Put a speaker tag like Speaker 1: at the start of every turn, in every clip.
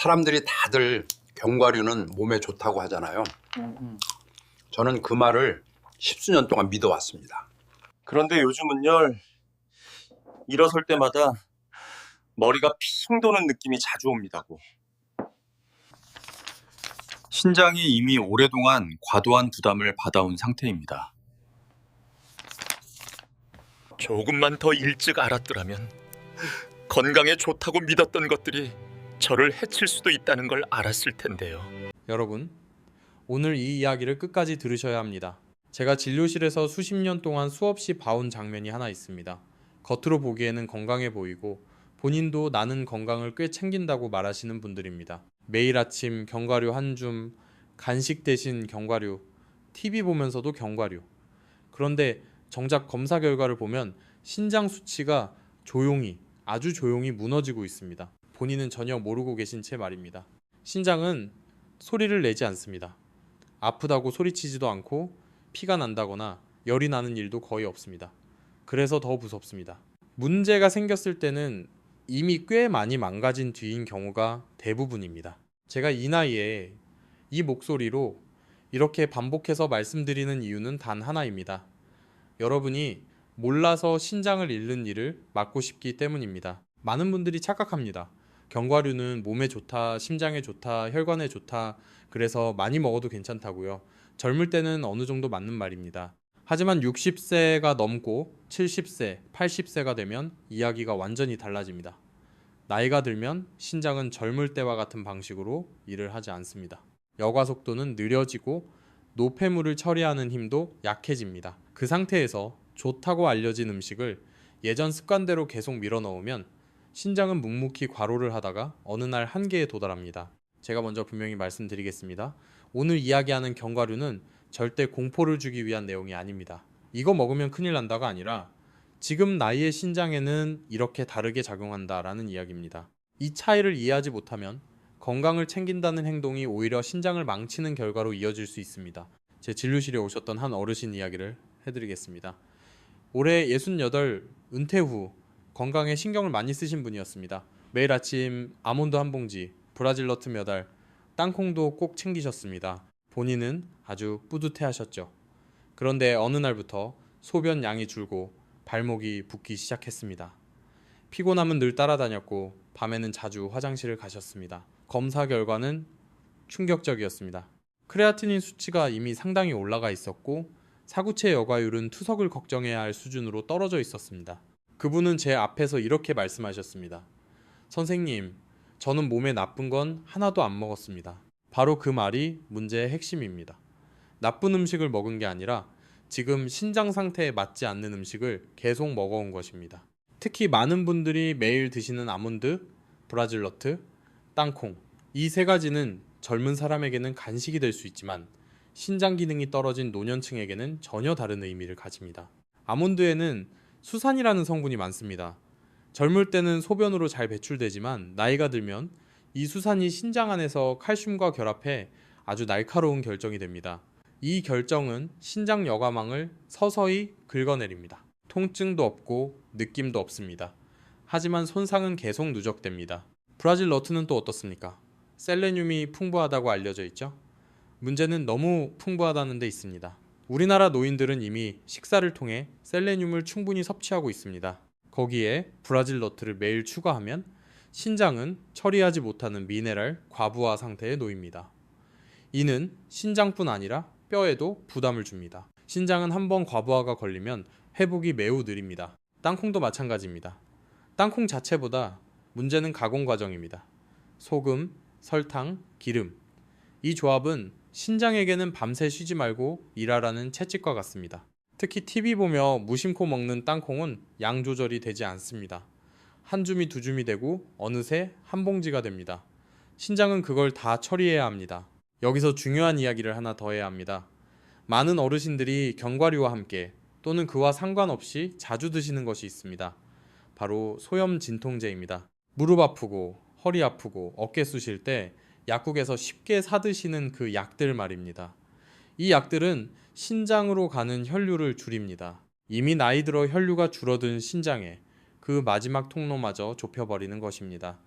Speaker 1: 사람들이 다들 견과류는 몸에 좋다고 하잖아요. 저는 그 말을 십수년 동안 믿어왔습니다.
Speaker 2: 그런데 요즘은요, 일어설 때마다 머리가 핑 도는 느낌이 자주 옵니다고.
Speaker 3: 신장이 이미 오랫동안 과도한 부담을 받아온 상태입니다.
Speaker 4: 조금만 더 일찍 알았더라면 건강에 좋다고 믿었던 것들이 저를 해칠 수도 있다는 걸 알았을 텐데요.
Speaker 5: 여러분, 오늘 이 이야기를 끝까지 들으셔야 합니다. 제가 진료실에서 수십 년 동안 수없이 봐온 장면이 하나 있습니다. 겉으로 보기에는 건강해 보이고 본인도 나는 건강을 꽤 챙긴다고 말하시는 분들입니다. 매일 아침 견과류 한 줌, 간식 대신 견과류, TV 보면서도 견과류. 그런데 정작 검사 결과를 보면 신장 수치가 아주 조용히 무너지고 있습니다. 본인은 전혀 모르고 계신 채 말입니다. 신장은 소리를 내지 않습니다. 아프다고 소리치지도 않고 피가 난다거나 열이 나는 일도 거의 없습니다. 그래서 더 무섭습니다. 문제가 생겼을 때는 이미 꽤 많이 망가진 뒤인 경우가 대부분입니다. 제가 이 나이에 이 목소리로 이렇게 반복해서 말씀드리는 이유는 단 하나입니다. 여러분이 몰라서 신장을 잃는 일을 막고 싶기 때문입니다. 많은 분들이 착각합니다. 견과류는 몸에 좋다, 심장에 좋다, 혈관에 좋다, 그래서 많이 먹어도 괜찮다고요. 젊을 때는 어느 정도 맞는 말입니다. 하지만 60세가 넘고 70세, 80세가 되면 이야기가 완전히 달라집니다. 나이가 들면 신장은 젊을 때와 같은 방식으로 일을 하지 않습니다. 여과 속도는 느려지고 노폐물을 처리하는 힘도 약해집니다. 그 상태에서 좋다고 알려진 음식을 예전 습관대로 계속 밀어넣으면 신장은 묵묵히 과로를 하다가 어느 날 한계에 도달합니다. 제가 먼저 분명히 말씀드리겠습니다. 오늘 이야기하는 견과류는 절대 공포를 주기 위한 내용이 아닙니다. 이거 먹으면 큰일 난다가 아니라 지금 나이의 신장에는 이렇게 다르게 작용한다라는 이야기입니다. 이 차이를 이해하지 못하면 건강을 챙긴다는 행동이 오히려 신장을 망치는 결과로 이어질 수 있습니다. 제 진료실에 오셨던 한 어르신 이야기를 해드리겠습니다. 올해 68 은퇴 후 건강에 신경을 많이 쓰신 분이었습니다. 매일 아침 아몬드 한 봉지, 브라질 너트 몇 알, 땅콩도 꼭 챙기셨습니다. 본인은 아주 뿌듯해하셨죠. 그런데 어느 날부터 소변 양이 줄고 발목이 붓기 시작했습니다. 피곤함은 늘 따라다녔고 밤에는 자주 화장실을 가셨습니다. 검사 결과는 충격적이었습니다. 크레아티닌 수치가 이미 상당히 올라가 있었고 사구체 여과율은 투석을 걱정해야 할 수준으로 떨어져 있었습니다. 그분은 제 앞에서 이렇게 말씀하셨습니다. 선생님, 저는 몸에 나쁜 건 하나도 안 먹었습니다. 바로 그 말이 문제의 핵심입니다. 나쁜 음식을 먹은 게 아니라 지금 신장 상태에 맞지 않는 음식을 계속 먹어온 것입니다. 특히 많은 분들이 매일 드시는 아몬드, 브라질 너트, 땅콩, 이 세 가지는 젊은 사람에게는 간식이 될 수 있지만 신장 기능이 떨어진 노년층에게는 전혀 다른 의미를 가집니다. 아몬드에는 수산이라는 성분이 많습니다. 젊을 때는 소변으로 잘 배출되지만 나이가 들면 이 수산이 신장 안에서 칼슘과 결합해 아주 날카로운 결정이 됩니다. 이 결정은 신장 여과망을 서서히 긁어내립니다. 통증도 없고 느낌도 없습니다. 하지만 손상은 계속 누적됩니다. 브라질 너트는 또 어떻습니까? 셀레늄이 풍부하다고 알려져 있죠? 문제는 너무 풍부하다는 데 있습니다. 우리나라 노인들은 이미 식사를 통해 셀레늄을 충분히 섭취하고 있습니다. 거기에 브라질 너트를 매일 추가하면 신장은 처리하지 못하는 미네랄 과부하 상태에 놓입니다. 이는 신장뿐 아니라 뼈에도 부담을 줍니다. 신장은 한번 과부하가 걸리면 회복이 매우 느립니다. 땅콩도 마찬가지입니다. 땅콩 자체보다 문제는 가공 과정입니다. 소금, 설탕, 기름. 이 조합은 신장에게는 밤새 쉬지 말고 일하라는 채찍과 같습니다. 특히 TV 보며 무심코 먹는 땅콩은 양 조절이 되지 않습니다. 한 줌이 두 줌이 되고 어느새 한 봉지가 됩니다. 신장은 그걸 다 처리해야 합니다. 여기서 중요한 이야기를 하나 더 해야 합니다. 많은 어르신들이 견과류와 함께 또는 그와 상관없이 자주 드시는 것이 있습니다. 바로 소염 진통제입니다. 무릎 아프고 허리 아프고 어깨 쑤실 때 약국에서 쉽게 사드시는 그 약들 말입니다. 이 약들은 신장으로 가는 혈류를 줄입니다. 이미 나이 들어 혈류가 줄어든 신장에 그 마지막 통로마저 좁혀버리는 것입니다.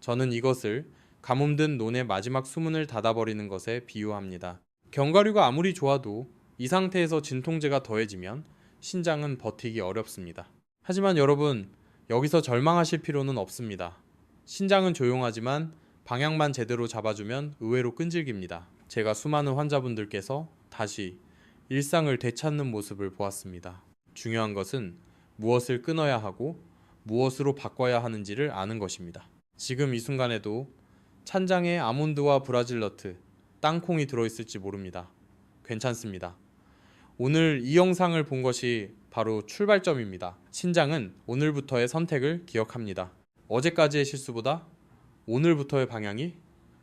Speaker 5: 저는 이것을 가뭄든 논의 마지막 수문을 닫아버리는 것에 비유합니다. 견과류가 아무리 좋아도 이 상태에서 진통제가 더해지면 신장은 버티기 어렵습니다. 하지만 여러분, 여기서 절망하실 필요는 없습니다. 신장은 조용하지만 방향만 제대로 잡아주면 의외로 끈질깁니다. 제가 수많은 환자분들께서 다시 일상을 되찾는 모습을 보았습니다. 중요한 것은 무엇을 끊어야 하고 무엇으로 바꿔야 하는지를 아는 것입니다. 지금 이 순간에도 찬장에 아몬드와 브라질너트, 땅콩이 들어있을지 모릅니다. 괜찮습니다. 오늘 이 영상을 본 것이 바로 출발점입니다. 신장은 오늘부터의 선택을 기억합니다. 어제까지의 실수보다 오늘부터의 방향이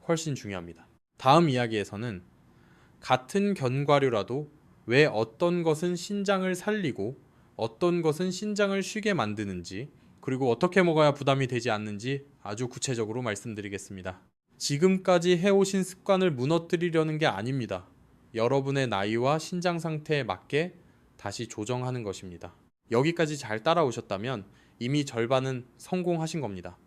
Speaker 5: 훨씬 중요합니다. 다음 이야기에서는 같은 견과류라도 왜 어떤 것은 신장을 살리고 어떤 것은 신장을 쉬게 만드는지, 그리고 어떻게 먹어야 부담이 되지 않는지 아주 구체적으로 말씀드리겠습니다. 지금까지 해오신 습관을 무너뜨리려는 게 아닙니다. 여러분의 나이와 신장 상태에 맞게 다시 조정하는 것입니다. 여기까지 잘 따라오셨다면 이미 절반은 성공하신 겁니다.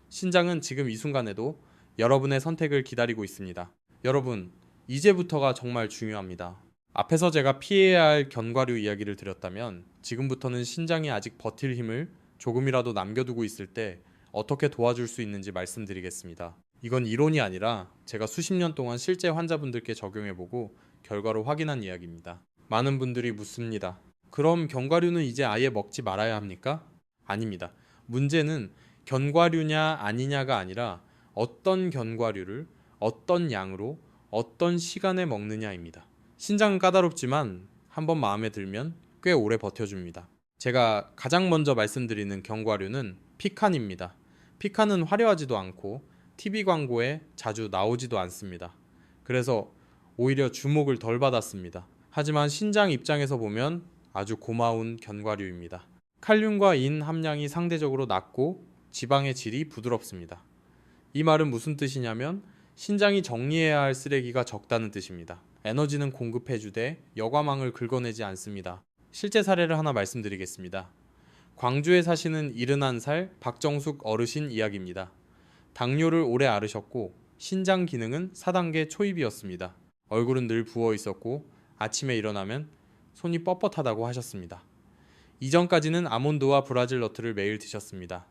Speaker 5: 신장은 지금 이 순간에도 여러분의 선택을 기다리고 있습니다. 여러분, 이제부터가 정말 중요합니다. 앞에서 제가 피해야 할 견과류 이야기를 드렸다면 지금부터는 신장이 아직 버틸 힘을 조금이라도 남겨두고 있을 때 어떻게 도와줄 수 있는지 말씀드리겠습니다. 이건 이론이 아니라 제가 수십 년 동안 실제 환자분들께 적용해보고 결과로 확인한 이야기입니다. 많은 분들이 묻습니다. 그럼 견과류는 이제 아예 먹지 말아야 합니까? 아닙니다. 문제는 견과류냐 아니냐가 아니라 어떤 견과류를 어떤 양으로 어떤 시간에 먹느냐입니다. 신장은 까다롭지만 한번 마음에 들면 꽤 오래 버텨줍니다. 제가 가장 먼저 말씀드리는 견과류는 피칸입니다. 피칸은 화려하지도 않고 TV 광고에 자주 나오지도 않습니다. 그래서 오히려 주목을 덜 받았습니다. 하지만 신장 입장에서 보면 아주 고마운 견과류입니다. 칼륨과 인 함량이 상대적으로 낮고 지방의 질이 부드럽습니다. 이 말은 무슨 뜻이냐면 신장이 정리해야 할 쓰레기가 적다는 뜻입니다. 에너지는 공급해주되 여과망을 긁어내지 않습니다. 실제 사례를 하나 말씀드리겠습니다. 광주에 사시는 71살 박정숙 어르신 이야기입니다. 당뇨를 오래 앓으셨고 신장 기능은 4단계 초입이었습니다. 얼굴은 늘 부어 있었고 아침에 일어나면 손이 뻣뻣하다고 하셨습니다. 이전까지는 아몬드와 브라질너트를 매일 드셨습니다.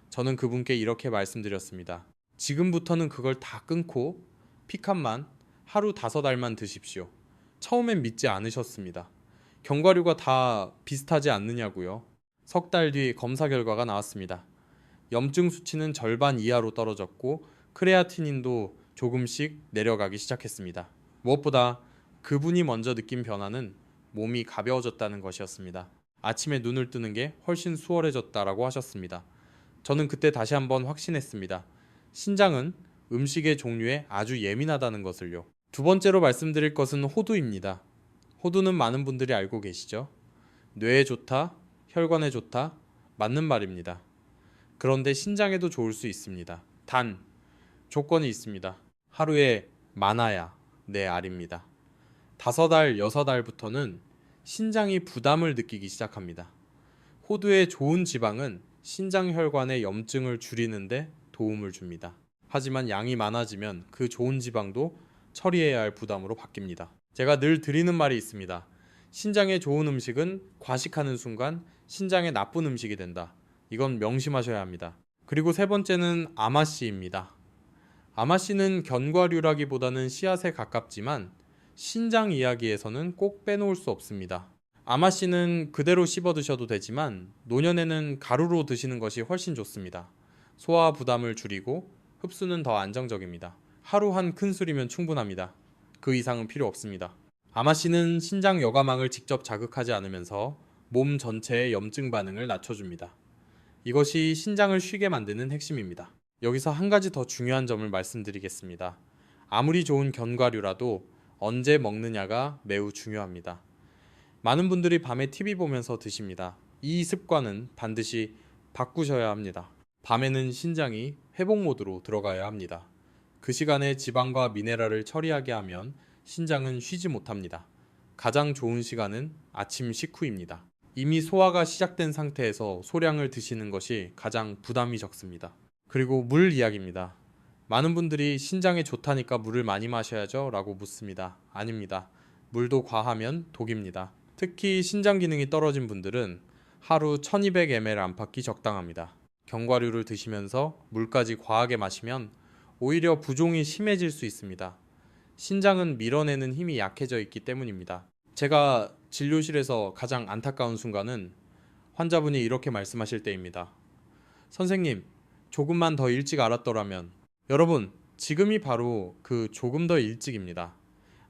Speaker 5: 저는 그분께 이렇게 말씀드렸습니다. 지금부터는 그걸 다 끊고 피칸만 하루 5알만 드십시오. 처음엔 믿지 않으셨습니다. 견과류가 다 비슷하지 않느냐고요. 석 달 뒤 검사 결과가 나왔습니다. 염증 수치는 절반 이하로 떨어졌고 크레아티닌도 조금씩 내려가기 시작했습니다. 무엇보다 그분이 먼저 느낀 변화는 몸이 가벼워졌다는 것이었습니다. 아침에 눈을 뜨는 게 훨씬 수월해졌다라고 하셨습니다. 저는 그때 다시 한번 확신했습니다. 신장은 음식의 종류에 아주 예민하다는 것을요. 두 번째로 말씀드릴 것은 호두입니다. 호두는 많은 분들이 알고 계시죠? 뇌에 좋다, 혈관에 좋다, 맞는 말입니다. 그런데 신장에도 좋을 수 있습니다. 단, 조건이 있습니다. 하루에 많아야 4알입니다. 5알, 6알부터는 신장이 부담을 느끼기 시작합니다. 호두의 좋은 지방은 신장 혈관의 염증을 줄이는데 도움을 줍니다. 하지만 양이 많아지면 그 좋은 지방도 처리해야 할 부담으로 바뀝니다. 제가 늘 드리는 말이 있습니다. 신장에 좋은 음식은 과식하는 순간 신장에 나쁜 음식이 된다. 이건 명심하셔야 합니다. 그리고 세 번째는 아마씨입니다. 아마씨는 견과류라기보다는 씨앗에 가깝지만 신장 이야기에서는 꼭 빼놓을 수 없습니다. 아마씨는 그대로 씹어 드셔도 되지만 노년에는 가루로 드시는 것이 훨씬 좋습니다. 소화 부담을 줄이고 흡수는 더 안정적입니다. 하루 한 큰술이면 충분합니다. 그 이상은 필요 없습니다. 아마씨는 신장 여과망을 직접 자극하지 않으면서 몸 전체의 염증 반응을 낮춰줍니다. 이것이 신장을 쉬게 만드는 핵심입니다. 여기서 한 가지 더 중요한 점을 말씀드리겠습니다. 아무리 좋은 견과류라도 언제 먹느냐가 매우 중요합니다. 많은 분들이 밤에 TV 보면서 드십니다. 이 습관은 반드시 바꾸셔야 합니다. 밤에는 신장이 회복 모드로 들어가야 합니다. 그 시간에 지방과 미네랄을 처리하게 하면 신장은 쉬지 못합니다. 가장 좋은 시간은 아침 식후입니다. 이미 소화가 시작된 상태에서 소량을 드시는 것이 가장 부담이 적습니다. 그리고 물 이야기입니다. 많은 분들이 신장에 좋다니까 물을 많이 마셔야죠 라고 묻습니다. 아닙니다. 물도 과하면 독입니다. 특히 신장 기능이 떨어진 분들은 하루 1200ml 안팎이 적당합니다. 견과류를 드시면서 물까지 과하게 마시면 오히려 부종이 심해질 수 있습니다. 신장은 밀어내는 힘이 약해져 있기 때문입니다. 제가 진료실에서 가장 안타까운 순간은 환자분이 이렇게 말씀하실 때입니다. 선생님, 조금만 더 일찍 알았더라면. 여러분, 지금이 바로 그 조금 더 일찍입니다.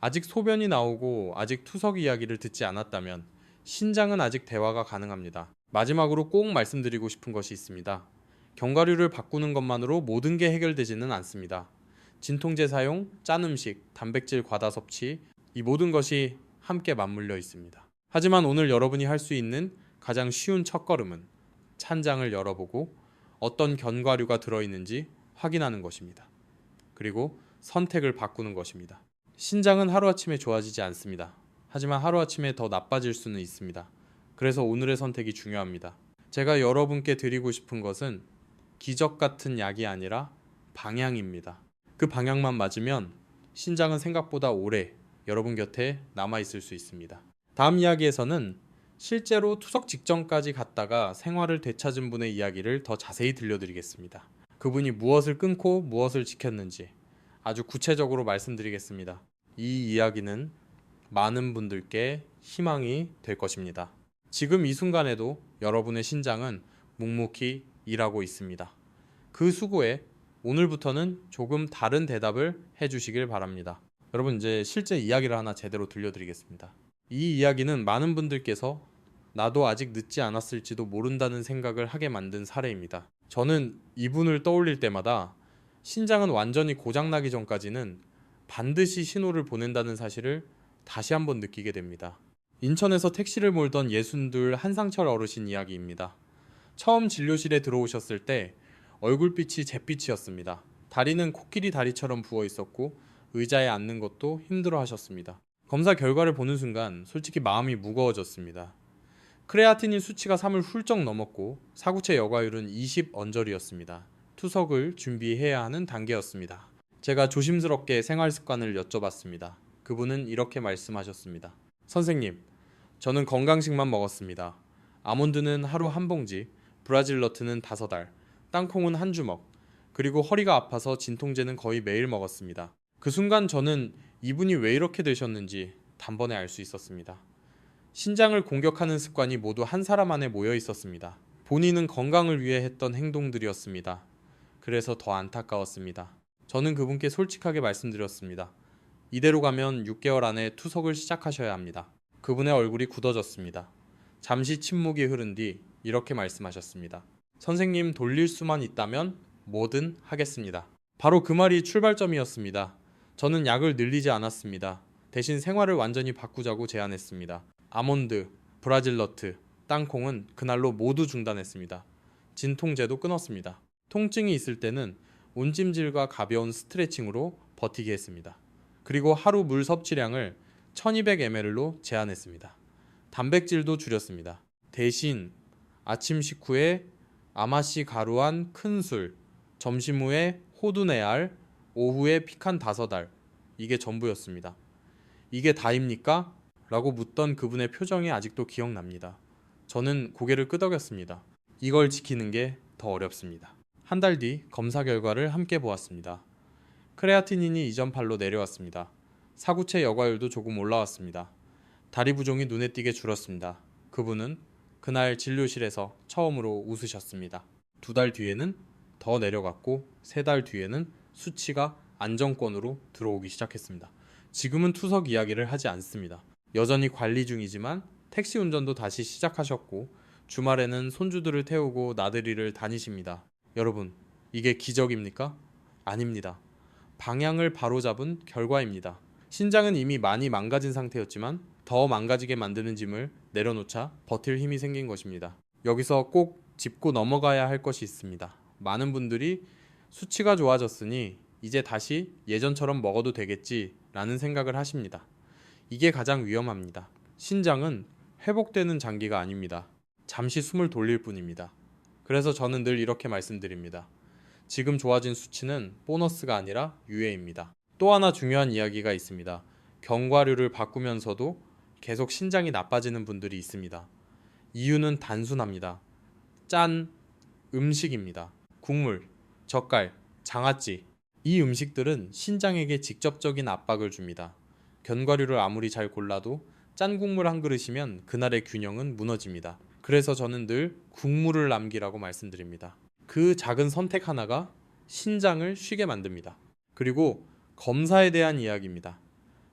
Speaker 5: 아직 소변이 나오고 아직 투석 이야기를 듣지 않았다면 신장은 아직 대화가 가능합니다. 마지막으로 꼭 말씀드리고 싶은 것이 있습니다. 견과류를 바꾸는 것만으로 모든 게 해결되지는 않습니다. 진통제 사용, 짠 음식, 단백질 과다 섭취, 이 모든 것이 함께 맞물려 있습니다. 하지만 오늘 여러분이 할 수 있는 가장 쉬운 첫걸음은 찬장을 열어보고 어떤 견과류가 들어있는지 확인하는 것입니다. 그리고 선택을 바꾸는 것입니다. 신장은 하루아침에 좋아지지 않습니다. 하지만 하루아침에 더 나빠질 수는 있습니다. 그래서 오늘의 선택이 중요합니다. 제가 여러분께 드리고 싶은 것은 기적 같은 약이 아니라 방향입니다. 그 방향만 맞으면 신장은 생각보다 오래 여러분 곁에 남아있을 수 있습니다. 다음 이야기에서는 실제로 투석 직전까지 갔다가 생활을 되찾은 분의 이야기를 더 자세히 들려드리겠습니다. 그분이 무엇을 끊고 무엇을 지켰는지 아주 구체적으로 말씀드리겠습니다. 이 이야기는 많은 분들께 희망이 될 것입니다. 지금 이 순간에도 여러분의 신장은 묵묵히 일하고 있습니다. 그 수고에 오늘부터는 조금 다른 대답을 해주시길 바랍니다. 여러분, 이제 실제 이야기를 하나 제대로 들려드리겠습니다. 이 이야기는 많은 분들께서 나도 아직 늦지 않았을지도 모른다는 생각을 하게 만든 사례입니다. 저는 이분을 떠올릴 때마다 신장은 완전히 고장나기 전까지는 반드시 신호를 보낸다는 사실을 다시 한번 느끼게 됩니다. 인천에서 택시를 몰던 62 한상철 어르신 이야기입니다. 처음 진료실에 들어오셨을 때 얼굴빛이 잿빛이었습니다. 다리는 코끼리 다리처럼 부어 있었고 의자에 앉는 것도 힘들어 하셨습니다. 검사 결과를 보는 순간 솔직히 마음이 무거워졌습니다. 크레아티닌 수치가 3을 훌쩍 넘었고 사구체 여과율은 20 언저리였습니다. 투석을 준비해야 하는 단계였습니다. 제가 조심스럽게 생활 습관을 여쭤봤습니다. 그분은 이렇게 말씀하셨습니다. 선생님, 저는 건강식만 먹었습니다. 아몬드는 하루 한 봉지, 브라질 너트는 5알, 땅콩은 한 주먹, 그리고 허리가 아파서 진통제는 거의 매일 먹었습니다. 그 순간 저는 이분이 왜 이렇게 되셨는지 단번에 알 수 있었습니다. 신장을 공격하는 습관이 모두 한 사람 안에 모여 있었습니다. 본인은 건강을 위해 했던 행동들이었습니다. 그래서 더 안타까웠습니다. 저는 그분께 솔직하게 말씀드렸습니다. 이대로 가면 6개월 안에 투석을 시작하셔야 합니다. 그분의 얼굴이 굳어졌습니다. 잠시 침묵이 흐른 뒤 이렇게 말씀하셨습니다. 선생님, 돌릴 수만 있다면 뭐든 하겠습니다. 바로 그 말이 출발점이었습니다. 저는 약을 늘리지 않았습니다. 대신 생활을 완전히 바꾸자고 제안했습니다. 아몬드, 브라질 너트, 땅콩은 그날로 모두 중단했습니다. 진통제도 끊었습니다. 통증이 있을 때는 온찜질과 가벼운 스트레칭으로 버티게 했습니다. 그리고 하루 물 섭취량을 1200ml로 제한했습니다. 단백질도 줄였습니다. 대신 아침 식후에 아마씨 가루한 큰 술, 점심 후에 호두 4알, 오후에 피칸 5알, 이게 전부였습니다. 이게 다입니까? 라고 묻던 그분의 표정이 아직도 기억납니다. 저는 고개를 끄덕였습니다. 이걸 지키는 게 더 어렵습니다. 한 달 뒤 검사 결과를 함께 보았습니다. 크레아티닌이 이전 팔로 내려왔습니다. 사구체 여과율도 조금 올라왔습니다. 다리 부종이 눈에 띄게 줄었습니다. 그분은 그날 진료실에서 처음으로 웃으셨습니다. 2달 뒤에는 더 내려갔고 3달 뒤에는 수치가 안정권으로 들어오기 시작했습니다. 지금은 투석 이야기를 하지 않습니다. 여전히 관리 중이지만 택시 운전도 다시 시작하셨고 주말에는 손주들을 태우고 나들이를 다니십니다. 여러분, 이게 기적입니까? 아닙니다. 방향을 바로잡은 결과입니다. 신장은 이미 많이 망가진 상태였지만 더 망가지게 만드는 짐을 내려놓자 버틸 힘이 생긴 것입니다. 여기서 꼭 짚고 넘어가야 할 것이 있습니다. 많은 분들이 수치가 좋아졌으니 이제 다시 예전처럼 먹어도 되겠지 라는 생각을 하십니다. 이게 가장 위험합니다. 신장은 회복되는 장기가 아닙니다. 잠시 숨을 돌릴 뿐입니다. 그래서 저는 늘 이렇게 말씀드립니다. 지금 좋아진 수치는 보너스가 아니라 유예입니다. 또 하나 중요한 이야기가 있습니다. 견과류를 바꾸면서도 계속 신장이 나빠지는 분들이 있습니다. 이유는 단순합니다. 짠, 음식입니다. 국물, 젓갈, 장아찌. 이 음식들은 신장에게 직접적인 압박을 줍니다. 견과류를 아무리 잘 골라도 짠 국물 한 그릇이면 그날의 균형은 무너집니다. 그래서 저는 늘 국물을 남기라고 말씀드립니다. 그 작은 선택 하나가 신장을 쉬게 만듭니다. 그리고 검사에 대한 이야기입니다.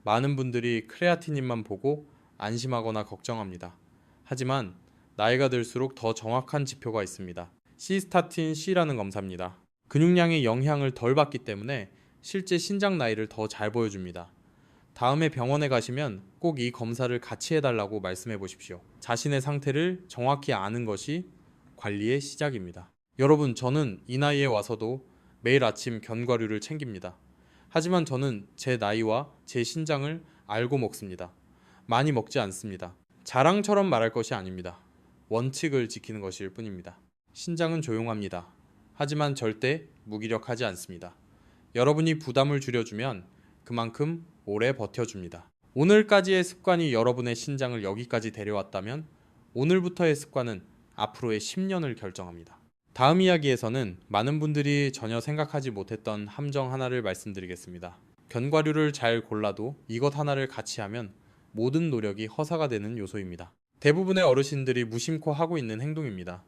Speaker 5: 많은 분들이 크레아틴인만 보고 안심하거나 걱정합니다. 하지만 나이가 들수록 더 정확한 지표가 있습니다. 시스타틴 C라는 검사입니다. 근육량의 영향을 덜 받기 때문에 실제 신장 나이를 더 잘 보여줍니다. 다음에 병원에 가시면 꼭 이 검사를 같이 해달라고 말씀해 보십시오. 자신의 상태를 정확히 아는 것이 관리의 시작입니다. 여러분, 저는 이 나이에 와서도 매일 아침 견과류를 챙깁니다. 하지만 저는 제 나이와 제 신장을 알고 먹습니다. 많이 먹지 않습니다. 자랑처럼 말할 것이 아닙니다. 원칙을 지키는 것일 뿐입니다. 신장은 조용합니다. 하지만 절대 무기력하지 않습니다. 여러분이 부담을 줄여주면 그만큼 오래 버텨줍니다. 오늘까지의 습관이 여러분의 신장을 여기까지 데려왔다면 오늘부터의 습관은 앞으로의 10년을 결정합니다. 다음 이야기에서는 많은 분들이 전혀 생각하지 못했던 함정 하나를 말씀드리겠습니다. 견과류를 잘 골라도 이것 하나를 같이 하면 모든 노력이 허사가 되는 요소입니다. 대부분의 어르신들이 무심코 하고 있는 행동입니다.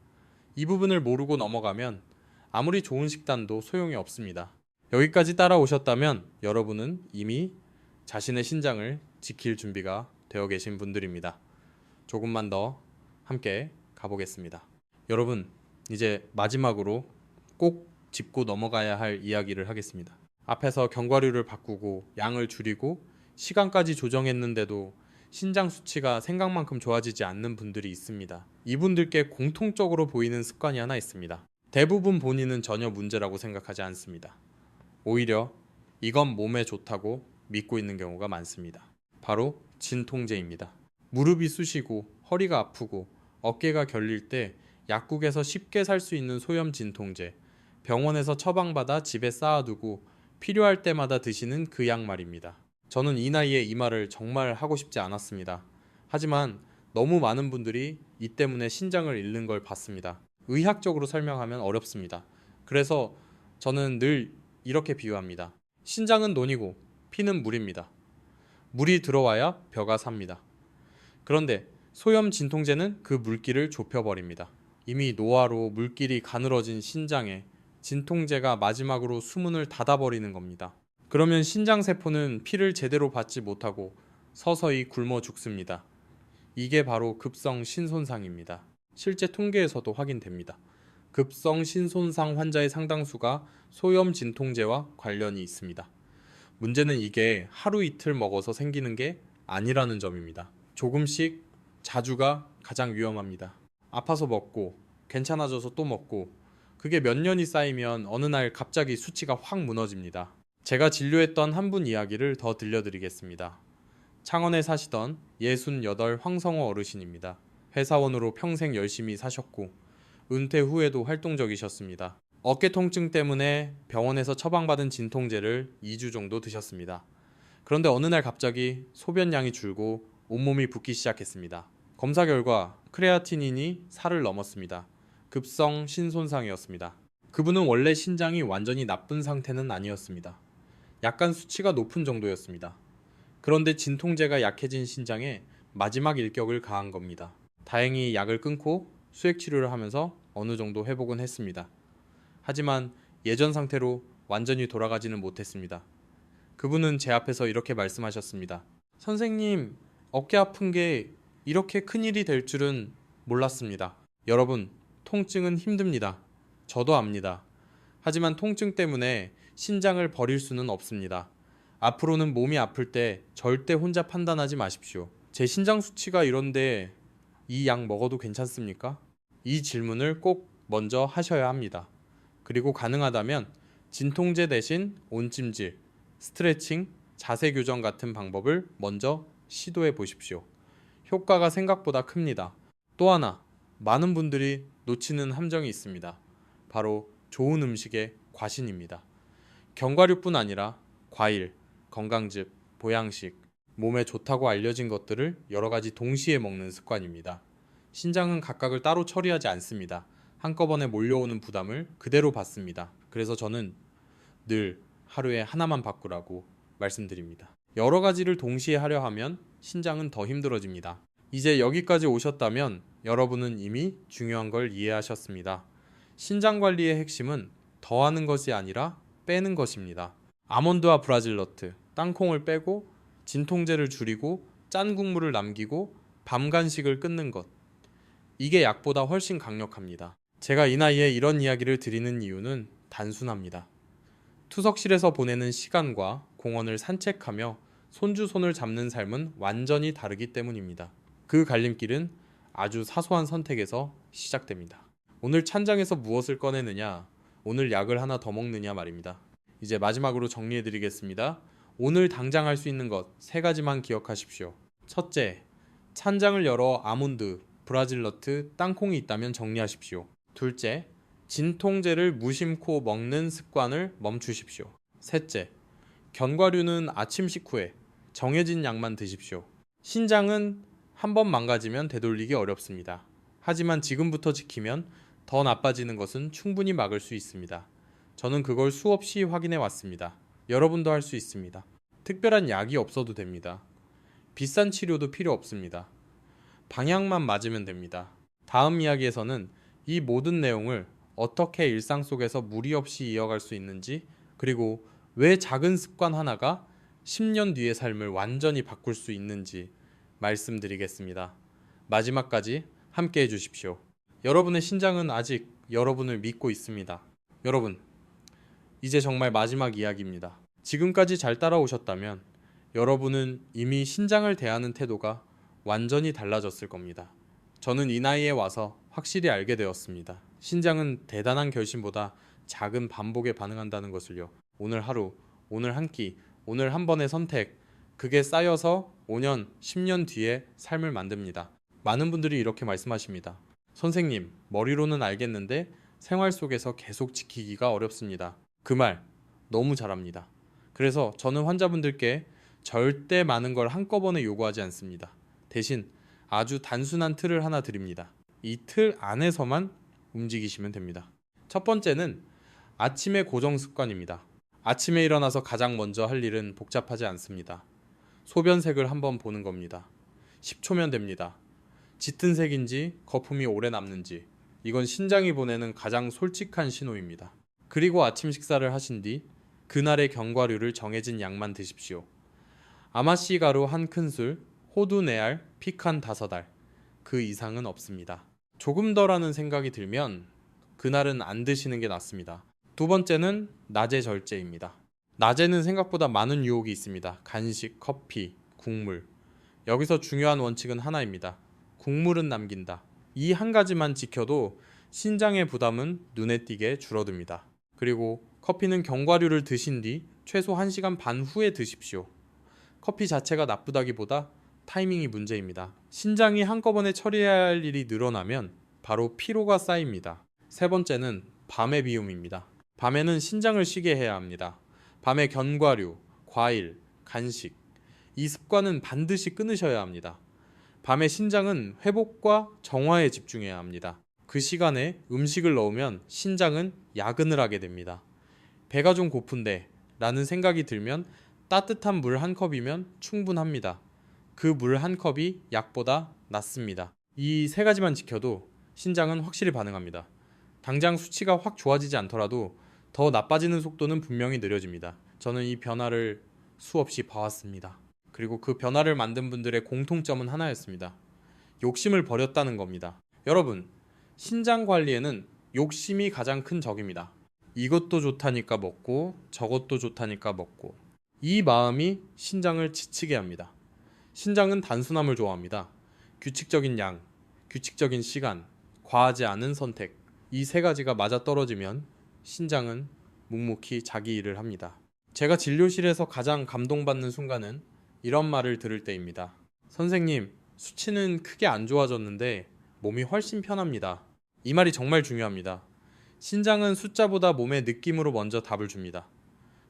Speaker 5: 이 부분을 모르고 넘어가면 아무리 좋은 식단도 소용이 없습니다. 여기까지 따라오셨다면 여러분은 이미 자신의 신장을 지킬 준비가 되어 계신 분들입니다. 조금만 더 함께 가보겠습니다. 여러분, 이제 마지막으로 꼭 짚고 넘어가야 할 이야기를 하겠습니다. 앞에서 견과류를 바꾸고 양을 줄이고 시간까지 조정했는데도 신장 수치가 생각만큼 좋아지지 않는 분들이 있습니다. 이분들께 공통적으로 보이는 습관이 하나 있습니다. 대부분 본인은 전혀 문제라고 생각하지 않습니다. 오히려 이건 몸에 좋다고 믿고 있는 경우가 많습니다. 바로 진통제입니다. 무릎이 쑤시고 허리가 아프고 어깨가 결릴 때 약국에서 쉽게 살 수 있는 소염 진통제, 병원에서 처방받아 집에 쌓아두고 필요할 때마다 드시는 그 약 말입니다. 저는 이 나이에 이 말을 정말 하고 싶지 않았습니다. 하지만 너무 많은 분들이 이 때문에 신장을 잃는 걸 봤습니다. 의학적으로 설명하면 어렵습니다. 그래서 저는 늘 이렇게 비유합니다. 신장은 논이고 피는 물입니다. 물이 들어와야 벼가 삽니다. 그런데 소염 진통제는 그 물길을 좁혀버립니다. 이미 노화로 물길이 가늘어진 신장에 진통제가 마지막으로 수문을 닫아버리는 겁니다. 그러면 신장세포는 피를 제대로 받지 못하고 서서히 굶어 죽습니다. 이게 바로 급성 신손상입니다. 실제 통계에서도 확인됩니다. 급성 신손상 환자의 상당수가 소염 진통제와 관련이 있습니다. 문제는 이게 하루 이틀 먹어서 생기는 게 아니라는 점입니다. 조금씩 자주가 가장 위험합니다. 아파서 먹고 괜찮아져서 또 먹고 그게 몇 년이 쌓이면 어느 날 갑자기 수치가 확 무너집니다. 제가 진료했던 한 분 이야기를 더 들려드리겠습니다. 창원에 사시던 68 황성호 어르신입니다. 회사원으로 평생 열심히 사셨고 은퇴 후에도 활동적이셨습니다. 어깨 통증 때문에 병원에서 처방받은 진통제를 2주 정도 드셨습니다. 그런데 어느 날 갑자기 소변량이 줄고 온몸이 붓기 시작했습니다. 검사 결과 크레아티닌이 4를 넘었습니다. 급성 신손상이었습니다. 그분은 원래 신장이 완전히 나쁜 상태는 아니었습니다. 약간 수치가 높은 정도였습니다. 그런데 진통제가 약해진 신장에 마지막 일격을 가한 겁니다. 다행히 약을 끊고 수액 치료를 하면서 어느 정도 회복은 했습니다. 하지만 예전 상태로 완전히 돌아가지는 못했습니다. 그분은 제 앞에서 이렇게 말씀하셨습니다. 선생님, 어깨 아픈 게 이렇게 큰일이 될 줄은 몰랐습니다. 여러분, 통증은 힘듭니다. 저도 압니다. 하지만 통증 때문에 신장을 버릴 수는 없습니다. 앞으로는 몸이 아플 때 절대 혼자 판단하지 마십시오. 제 신장 수치가 이런데 이 약 먹어도 괜찮습니까? 이 질문을 꼭 먼저 하셔야 합니다. 그리고 가능하다면 진통제 대신 온찜질, 스트레칭, 자세 교정 같은 방법을 먼저 시도해 보십시오. 효과가 생각보다 큽니다. 또 하나, 많은 분들이 놓치는 함정이 있습니다. 바로 좋은 음식에 과신입니다. 견과류뿐 아니라 과일, 건강즙, 보양식, 몸에 좋다고 알려진 것들을 여러 가지 동시에 먹는 습관입니다. 신장은 각각을 따로 처리하지 않습니다. 한꺼번에 몰려오는 부담을 그대로 받습니다. 그래서 저는 늘 하루에 하나만 바꾸라고 말씀드립니다. 여러 가지를 동시에 하려 하면 신장은 더 힘들어집니다. 이제 여기까지 오셨다면 여러분은 이미 중요한 걸 이해하셨습니다. 신장 관리의 핵심은 더하는 것이 아니라 빼는 것입니다. 아몬드와 브라질너트, 땅콩을 빼고 진통제를 줄이고 짠 국물을 남기고 밤 간식을 끊는 것. 이게 약보다 훨씬 강력합니다. 제가 이 나이에 이런 이야기를 드리는 이유는 단순합니다. 투석실에서 보내는 시간과 공원을 산책하며 손주 손을 잡는 삶은 완전히 다르기 때문입니다. 그 갈림길은 아주 사소한 선택에서 시작됩니다. 오늘 찬장에서 무엇을 꺼내느냐, 오늘 약을 하나 더 먹느냐 말입니다. 이제 마지막으로 정리해드리겠습니다. 오늘 당장 할 수 있는 것 3가지만 기억하십시오. 첫째, 찬장을 열어 아몬드, 브라질너트, 땅콩이 있다면 정리하십시오. 둘째, 진통제를 무심코 먹는 습관을 멈추십시오. 셋째, 견과류는 아침 식후에 정해진 양만 드십시오. 신장은 한번 망가지면 되돌리기 어렵습니다. 하지만 지금부터 지키면 더 나빠지는 것은 충분히 막을 수 있습니다. 저는 그걸 수없이 확인해 왔습니다. 여러분도 할 수 있습니다. 특별한 약이 없어도 됩니다. 비싼 치료도 필요 없습니다. 방향만 맞으면 됩니다. 다음 이야기에서는 이 모든 내용을 어떻게 일상 속에서 무리 없이 이어갈 수 있는지, 그리고 왜 작은 습관 하나가 10년 뒤의 삶을 완전히 바꿀 수 있는지 말씀드리겠습니다. 마지막까지 함께 해주십시오. 여러분의 신장은 아직 여러분을 믿고 있습니다. 여러분, 이제 정말 마지막 이야기입니다. 지금까지 잘 따라오셨다면 여러분은 이미 신장을 대하는 태도가 완전히 달라졌을 겁니다. 저는 이 나이에 와서 확실히 알게 되었습니다. 신장은 대단한 결심보다 작은 반복에 반응한다는 것을요. 오늘 하루, 오늘 한 끼, 오늘 한 번의 선택, 그게 쌓여서 5년, 10년 뒤에 삶을 만듭니다. 많은 분들이 이렇게 말씀하십니다. 선생님, 머리로는 알겠는데 생활 속에서 계속 지키기가 어렵습니다. 그 말 너무 잘합니다. 그래서 저는 환자분들께 절대 많은 걸 한꺼번에 요구하지 않습니다. 대신 아주 단순한 틀을 하나 드립니다. 이 틀 안에서만 움직이시면 됩니다. 첫 번째는 아침의 고정 습관입니다. 아침에 일어나서 가장 먼저 할 일은 복잡하지 않습니다. 소변색을 한번 보는 겁니다. 10초면 됩니다. 짙은 색인지 거품이 오래 남는지, 이건 신장이 보내는 가장 솔직한 신호입니다. 그리고 아침 식사를 하신 뒤 그날의 견과류를 정해진 양만 드십시오. 아마씨 가루 1큰술, 호두 4알, 피칸 5알, 그 이상은 없습니다. 조금 더라는 생각이 들면 그날은 안 드시는 게 낫습니다. 두 번째는 낮의 절제입니다. 낮에는 생각보다 많은 유혹이 있습니다. 간식, 커피, 국물. 여기서 중요한 원칙은 하나입니다. 국물은 남긴다. 이 한 가지만 지켜도 신장의 부담은 눈에 띄게 줄어듭니다. 그리고 커피는 견과류를 드신 뒤 최소 1시간 반 후에 드십시오. 커피 자체가 나쁘다기보다 타이밍이 문제입니다. 신장이 한꺼번에 처리해야 할 일이 늘어나면 바로 피로가 쌓입니다. 세 번째는 밤의 비움입니다. 밤에는 신장을 쉬게 해야 합니다. 밤에 견과류, 과일, 간식, 이 습관은 반드시 끊으셔야 합니다. 밤에 신장은 회복과 정화에 집중해야 합니다. 그 시간에 음식을 넣으면 신장은 야근을 하게 됩니다. 배가 좀 고픈데 라는 생각이 들면 따뜻한 물 한 컵이면 충분합니다. 그 물 한 컵이 약보다 낫습니다. 이 3가지만 지켜도 신장은 확실히 반응합니다. 당장 수치가 확 좋아지지 않더라도 더 나빠지는 속도는 분명히 느려집니다. 저는 이 변화를 수없이 봐왔습니다. 그리고 그 변화를 만든 분들의 공통점은 하나였습니다. 욕심을 버렸다는 겁니다. 여러분, 신장 관리에는 욕심이 가장 큰 적입니다. 이것도 좋다니까 먹고 저것도 좋다니까 먹고, 이 마음이 신장을 지치게 합니다. 신장은 단순함을 좋아합니다. 규칙적인 양, 규칙적인 시간, 과하지 않은 선택, 이 3가지가 맞아떨어지면 신장은 묵묵히 자기 일을 합니다. 제가 진료실에서 가장 감동받는 순간은 이런 말을 들을 때입니다. 선생님, 수치는 크게 안 좋아졌는데 몸이 훨씬 편합니다. 이 말이 정말 중요합니다. 신장은 숫자보다 몸의 느낌으로 먼저 답을 줍니다.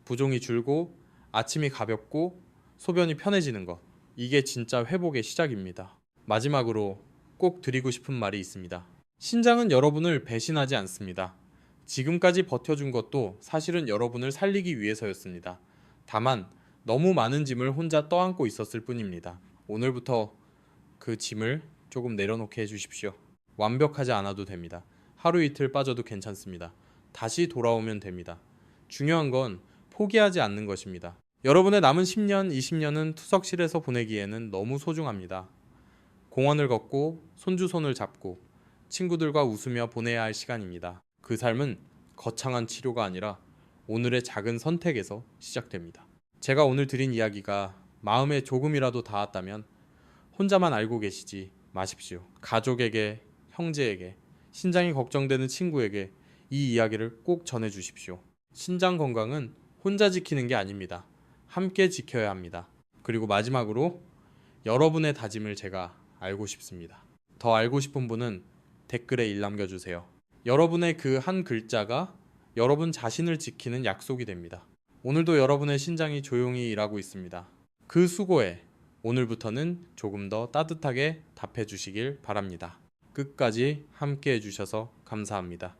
Speaker 5: 부종이 줄고 아침이 가볍고 소변이 편해지는 것. 이게 진짜 회복의 시작입니다. 마지막으로 꼭 드리고 싶은 말이 있습니다. 신장은 여러분을 배신하지 않습니다. 지금까지 버텨준 것도 사실은 여러분을 살리기 위해서였습니다. 다만 너무 많은 짐을 혼자 떠안고 있었을 뿐입니다. 오늘부터 그 짐을 조금 내려놓게 해주십시오. 완벽하지 않아도 됩니다. 하루 이틀 빠져도 괜찮습니다. 다시 돌아오면 됩니다. 중요한 건 포기하지 않는 것입니다. 여러분의 남은 10년, 20년은 투석실에서 보내기에는 너무 소중합니다. 공원을 걷고 손주손을 잡고 친구들과 웃으며 보내야 할 시간입니다. 그 삶은 거창한 치료가 아니라 오늘의 작은 선택에서 시작됩니다. 제가 오늘 드린 이야기가 마음에 조금이라도 닿았다면 혼자만 알고 계시지 마십시오. 가족에게, 형제에게, 신장이 걱정되는 친구에게 이 이야기를 꼭 전해주십시오. 신장 건강은 혼자 지키는 게 아닙니다. 함께 지켜야 합니다. 그리고 마지막으로 여러분의 다짐을 제가 알고 싶습니다. 더 알고 싶은 분은 댓글에 일 남겨주세요. 여러분의 그 한 글자가 여러분 자신을 지키는 약속이 됩니다. 오늘도 여러분의 신장이 조용히 일하고 있습니다. 그 수고에 오늘부터는 조금 더 따뜻하게 답해 주시길 바랍니다. 끝까지 함께 해주셔서 감사합니다.